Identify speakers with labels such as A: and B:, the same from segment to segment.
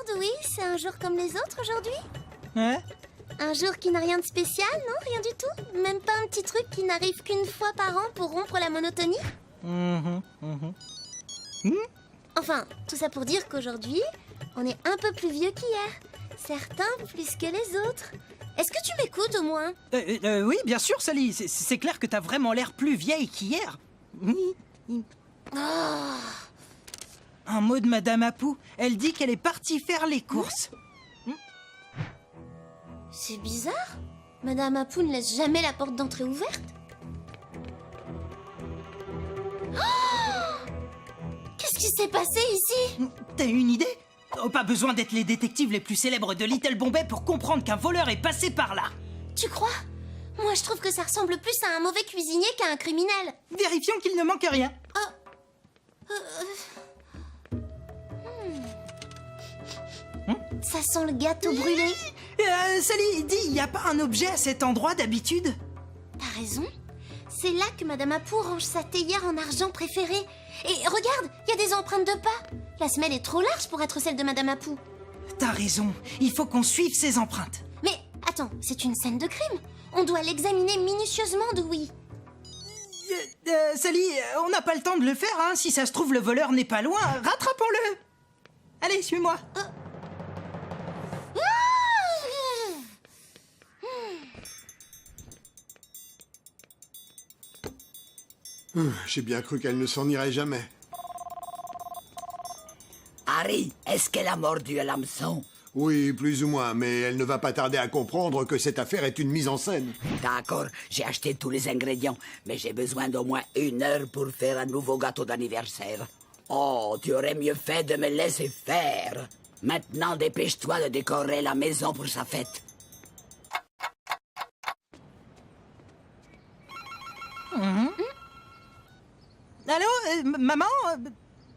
A: Dewey, c'est un jour comme les autres aujourd'hui?
B: Hein?
A: Un jour qui n'a rien de spécial, non? Rien du tout? Même pas un petit truc qui n'arrive qu'une fois par an pour rompre la monotonie? Enfin, tout ça pour dire qu'aujourd'hui, on est un peu plus vieux qu'hier. Certains plus que les autres. Est-ce que tu m'écoutes au moins?
B: Oui, bien sûr, Sally. C'est clair que t'as vraiment l'air plus vieille qu'hier. Un mot de Madame Apu. Elle dit qu'elle est partie faire les courses.
A: C'est bizarre. Madame Apu ne laisse jamais la porte d'entrée ouverte. Qu'est-ce qui s'est passé ici?
B: T'as une idée? Oh, pas besoin d'être les détectives les plus célèbres de Little Bombay pour comprendre qu'un voleur est passé par là.
A: Tu crois? Moi, je trouve que ça ressemble plus à un mauvais cuisinier qu'à un criminel.
B: Vérifions qu'il ne manque rien.
A: Ça sent le gâteau brûlé.
B: Sally, dis, y a pas un objet à cet endroit d'habitude?
A: T'as raison. C'est là que Madame Apu range sa théière en argent préférée. Et regarde, il y a des empreintes de pas. La semelle est trop large pour être celle de Madame Apu.
B: T'as raison, il faut qu'on suive ces empreintes.
A: Mais attends, c'est une scène de crime. On doit l'examiner minutieusement, Dewey.
B: Sally, on n'a pas le temps de le faire, hein. Si ça se trouve, le voleur n'est pas loin. Rattrapons-le. Allez, suis-moi.
C: J'ai bien cru qu'elle ne s'en irait jamais.
D: Harry, est-ce qu'elle a mordu à l'hameçon?
C: Oui, plus ou moins, mais elle ne va pas tarder à comprendre que cette affaire est une mise en scène.
D: D'accord, j'ai acheté tous les ingrédients, mais j'ai besoin d'au moins 1 heure pour faire un nouveau gâteau d'anniversaire. Oh, tu aurais mieux fait de me laisser faire. Maintenant, dépêche-toi de décorer la maison pour sa fête.
B: Allô, maman?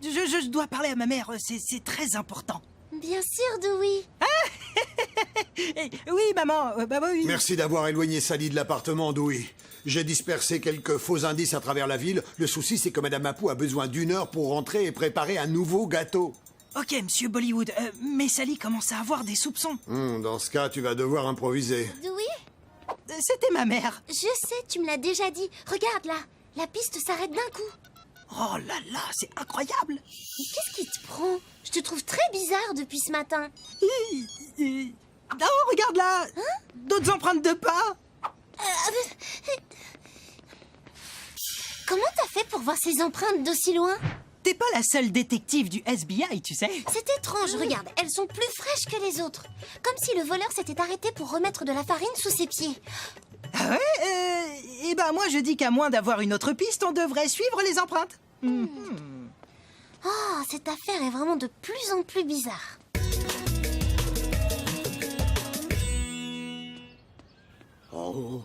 B: Je dois parler à ma mère, c'est très important.
A: Bien sûr, Dewey.
B: Oui, maman, bah oui.
C: Merci d'avoir éloigné Sally de l'appartement, Dewey. J'ai dispersé quelques faux indices à travers la ville. Le souci, c'est que Madame Apu a besoin d'1 heure pour rentrer et préparer un nouveau gâteau.
B: Ok, monsieur Bollywood, mais Sally commence à avoir des soupçons.
C: Dans ce cas, tu vas devoir improviser.
A: Dewey?
B: C'était ma mère.
A: Je sais, tu me l'as déjà dit. Regarde là, la piste s'arrête d'un coup.
B: Oh là là, c'est incroyable.
A: Mais qu'est-ce qui te prend? Je te trouve très bizarre depuis ce matin.
B: Oh, regarde là. D'autres empreintes de pas.
A: Comment t'as fait pour voir ces empreintes d'aussi loin?
B: T'es pas la seule détective du FBI, tu sais.
A: C'est étrange, regarde, elles sont plus fraîches que les autres. Comme si le voleur s'était arrêté pour remettre de la farine sous ses pieds.
B: Ah ouais? Eh ben moi je dis qu'à moins d'avoir une autre piste, on devrait suivre les empreintes.
A: Oh, cette affaire est vraiment de plus en plus bizarre.
D: Oh.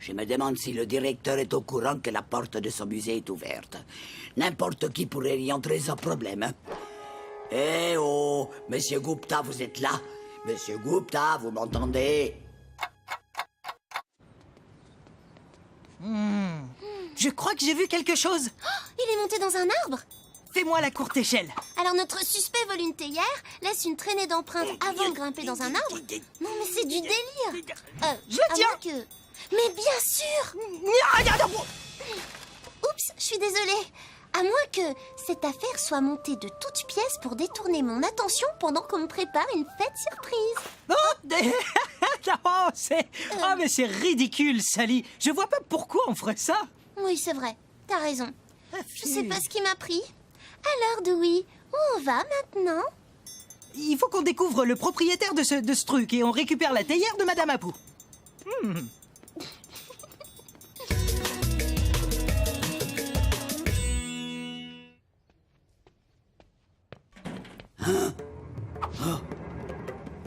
D: Je me demande si le directeur est au courant que la porte de son musée est ouverte. N'importe qui pourrait y entrer sans problème. Eh oh, Monsieur Gupta, vous êtes là? Monsieur Gupta, vous m'entendez?
B: Je crois que j'ai vu quelque chose.
A: Il est monté dans un arbre.
B: Fais-moi la courte échelle.
A: Alors notre suspect vole une théière, laisse une traînée d'empreintes avant de grimper dans un arbre. Non mais c'est du délire.
B: Je le
A: à
B: tiens.
A: moins que... Mais bien sûr. Oups, je suis désolée. À moins que cette affaire soit montée de toutes pièces pour détourner mon attention pendant qu'on me prépare une fête surprise.
B: Non, oh, mais c'est ridicule, Sally. Je vois pas pourquoi on ferait ça.
A: Oui, c'est vrai. T'as raison. Je sais pas ce qui m'a pris. Alors, Dewey, où on va maintenant?
B: Il faut qu'on découvre le propriétaire de ce truc et on récupère la théière de Madame Apu.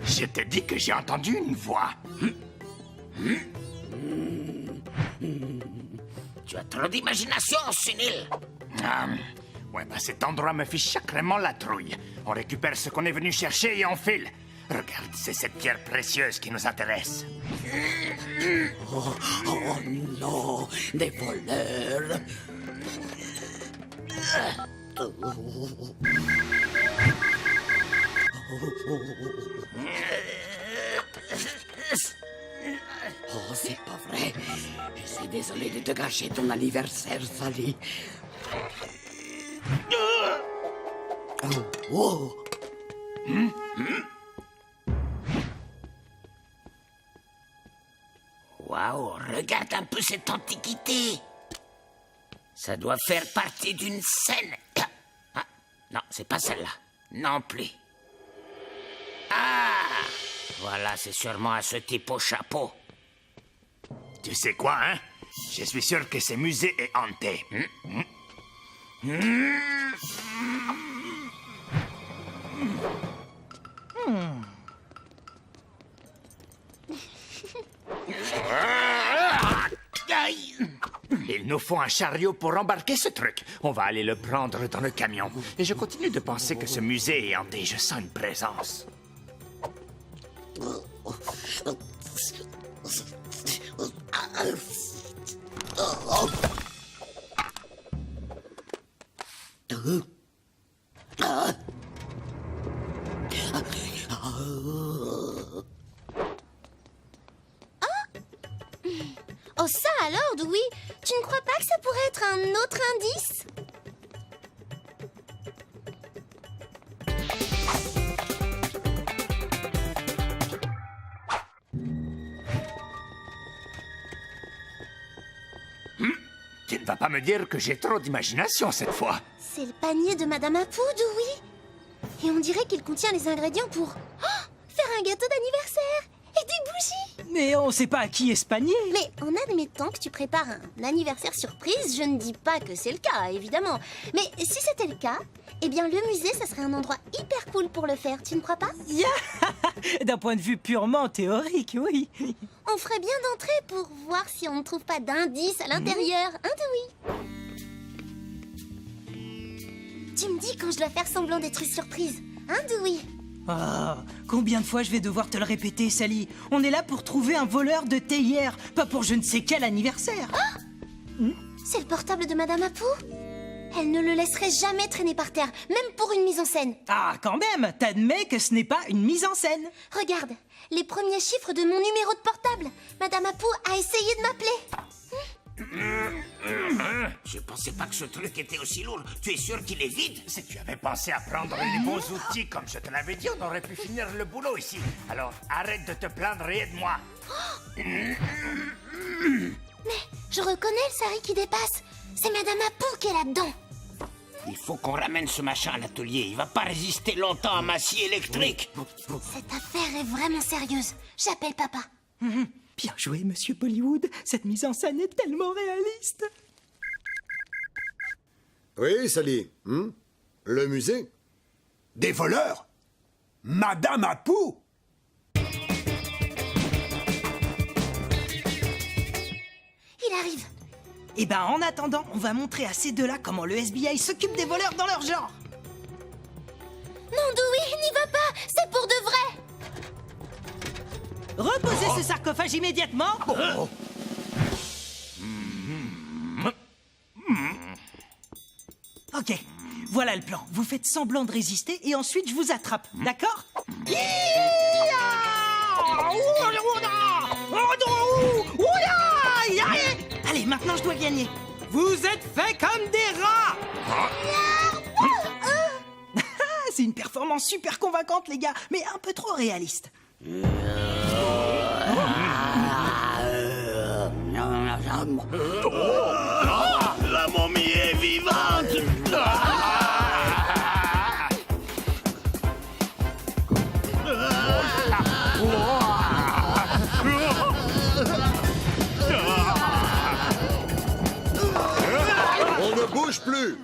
E: Je te dis que j'ai entendu une voix.
D: Tu as trop d'imagination, Sunil.
E: Ouais, bah cet endroit me fiche sacrément la trouille. On récupère ce qu'on est venu chercher et on file. Regarde, c'est cette pierre précieuse qui nous intéresse.
D: Oh non, des voleurs. Oh, c'est pas vrai. Je suis désolé de te gâcher ton anniversaire, Sally. Oh. Waouh, regarde un peu cette antiquité. Ça doit faire partie d'une scène. Ah, non, c'est pas celle-là. Non plus. Ah, voilà, c'est sûrement à ce type au chapeau.
E: Tu sais quoi, hein? Je suis sûr que ce musée est hanté.
D: Aïe.
E: Il nous faut un chariot pour embarquer ce truc. On va aller le prendre dans le camion. Et je continue de penser que ce musée est hanté. Je sens une présence.
A: Oh ça alors, Dewey? Tu ne crois pas que ça pourrait être un autre indice?
E: Tu ne vas pas me dire que j'ai trop d'imagination cette fois.
A: C'est le panier de Madame Apu, Dewey. Et on dirait qu'il contient les ingrédients pour faire un gâteau d'anniversaire et des bougies.
B: Mais on sait pas à qui est ce panier.
A: Mais en admettant que tu prépares un anniversaire surprise, je ne dis pas que c'est le cas, évidemment. Mais si c'était le cas, eh bien le musée, ça serait un endroit hyper cool pour le faire, tu ne crois pas?
B: D'un point de vue purement théorique, oui.
A: On ferait bien d'entrer pour voir si on ne trouve pas d'indice à l'intérieur, hein, Dewey? Tu me dis quand je dois faire semblant d'être surprise, hein, Dewey?
B: Oh, combien de fois je vais devoir te le répéter, Sally? On est là pour trouver un voleur de théière, pas pour je ne sais quel anniversaire.
A: C'est le portable de Madame Apu. Elle ne le laisserait jamais traîner par terre, même pour une mise en scène.
B: Ah, quand même, t'admets que ce n'est pas une mise en scène.
A: Regarde, les premiers chiffres de mon numéro de portable. Madame Apu a essayé de m'appeler.
D: Je pensais pas que ce truc était aussi lourd. Tu es sûr qu'il est vide?
E: Si tu avais pensé à prendre les bons outils comme je te l'avais dit, on aurait pu finir le boulot ici. Alors arrête de te plaindre et aide-moi.
A: Mais je reconnais le sari qui dépasse. C'est Madame Apu qui est là-dedans.
D: Il faut qu'on ramène ce machin à l'atelier. Il va pas résister longtemps à ma scie électrique.
A: Cette affaire est vraiment sérieuse. J'appelle papa.
B: Bien joué, monsieur Bollywood. Cette mise en scène est tellement réaliste.
C: Oui, Sally. Le musée? Des voleurs? Madame Apu?
A: Il arrive.
B: Eh ben, en attendant, on va montrer à ces deux-là comment le FBI s'occupe des voleurs dans leur genre.
A: Non, Dewey, n'y va pas. C'est pour de vrai.
B: Reposez ce sarcophage immédiatement. Ok, voilà le plan. Vous faites semblant de résister et ensuite je vous attrape, d'accord? Allez, maintenant je dois gagner. Vous êtes faits comme des rats. C'est une performance super convaincante, les gars, mais un peu trop réaliste.
D: La momie est vivante.
C: On ne bouge plus!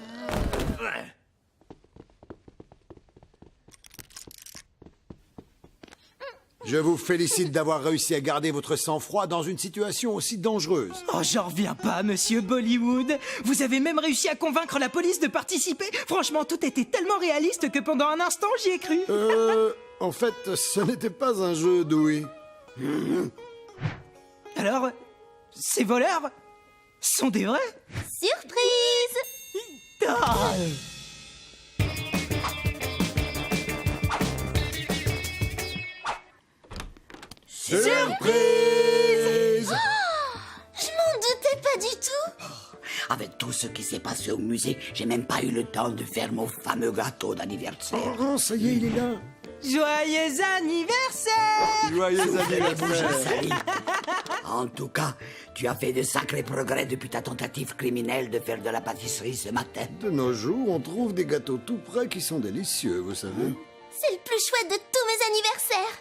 C: Je vous félicite d'avoir réussi à garder votre sang-froid dans une situation aussi dangereuse.
B: Oh, j'en reviens pas, monsieur Bollywood. Vous avez même réussi à convaincre la police de participer. Franchement, tout était tellement réaliste que pendant un instant, j'y ai cru.
C: En fait, ce n'était pas un jeu, Dewey.
B: Alors, ces voleurs sont des vrais?
A: Surprise.
C: Surprise!
A: Je m'en doutais pas du tout.
D: Avec tout ce qui s'est passé au musée, j'ai même pas eu le temps de faire mon fameux gâteau d'anniversaire.
C: Oh, ça y est, il est là.
B: Joyeux anniversaire!
C: Joyeux anniversaire.
D: Sally. En tout cas, tu as fait de sacrés progrès depuis ta tentative criminelle de faire de la pâtisserie ce matin.
C: De nos jours, on trouve des gâteaux tout prêts qui sont délicieux, vous savez.
A: C'est le plus chouette de tous mes anniversaires.